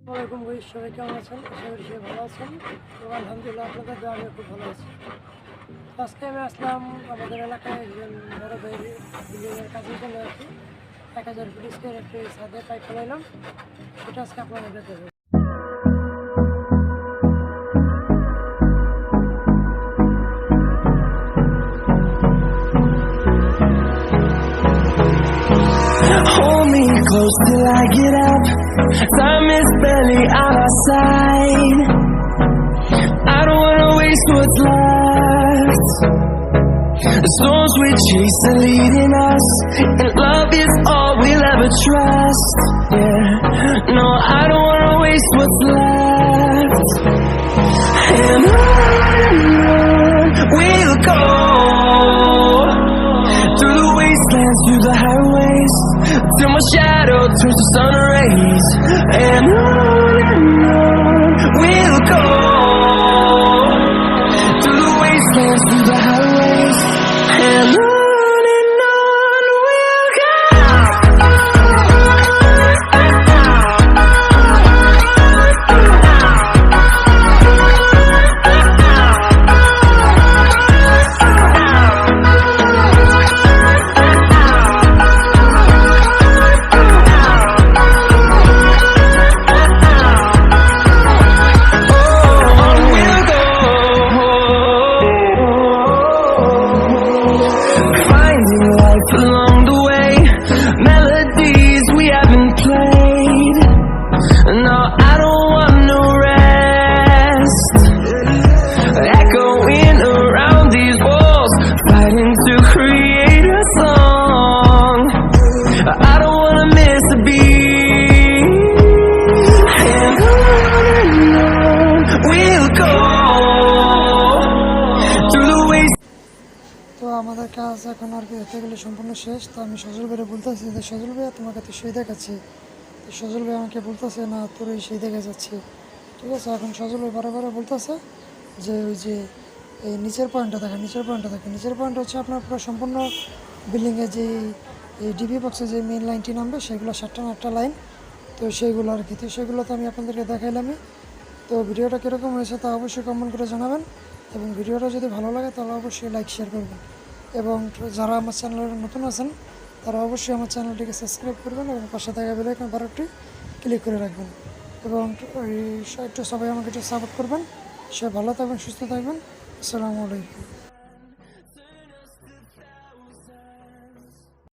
ওয়ালাইকুম ভাই, সবাই কেমন আছেন? আশা করি সবাই ভালো আছেন। তো আলহামদুলিল্লাহ আপনাদের দোয়া আমি খুব ভালো আছি। আজকে আমি আসলাম আমাদের এলাকায় একজন বড় ভাই বিল্ডিংয়ের কাজের জন্য আর কি 1000 ফুট স্কোয়ার একটি ছাদে পাইপ ফেলাইলাম, সেটা আজকে আপনাদের দেখাবো। Hold me close till I get up. Time is barely on our side. I don't wanna waste what's left. The storms we chase are leading us, and love is all we'll ever trust. Yeah, no, I don't wanna waste what's left. And on we'll go, through the wastelands, through the highways, till my shadow turns to sun rays. And on we'll go, through the wastelands, through the highways. And on we'll go. Finding life along the way, melodies we haven't played. No, I don't want no rest. Echoing around these walls, fighting to create a song. I don't wanna miss a beat. And on we'll go, through the wastelands. তো আমাদের কাজ এখন আর কি দেখতে গেলে সম্পূর্ণ শেষ। তো আমি সজল ভাইরে বলতেছি যে সজল ভাইয়া তোমাকে তো সেই দেখাচ্ছি। তো সজল ভাই আমাকে বলতেছে না তোর এই সেই দেখা যাচ্ছে। ঠিক আছে, এখন সজল ভাই বারে বারে বলতেছে যে ওই যে এই নিচের পয়েন্টটা দেখে, নিচের পয়েন্ট হচ্ছে আপনার পুরো সম্পূর্ণ বিল্ডিংয়ে যে এই ডিবি বক্সে যে মেন লাইনটি নামবে সেগুলো 7টা না 8টা লাইন। তো সেইগুলো আর কি, তো সেগুলো তো আমি আপনাদেরকে দেখাইলামই। তো ভিডিওটা কীরকম হয়েছে তা অবশ্যই কমেন্ট করে জানাবেন, এবং ভিডিওটা যদি ভালো লাগে তাহলে অবশ্যই লাইক শেয়ার করবেন, এবং যারা আমার চ্যানেলে নতুন আছেন তারা অবশ্যই আমার চ্যানেলটিকে সাবস্ক্রাইব করবেন এবং পাশে থাকা বেল আইকন বাটনটি ক্লিক করে রাখবেন, এবং একটু সবাই আমাকে একটু সাপোর্ট করবেন। সবাই ভালো থাকবেন, সুস্থ থাকবেন। আসসালামু আলাইকুম।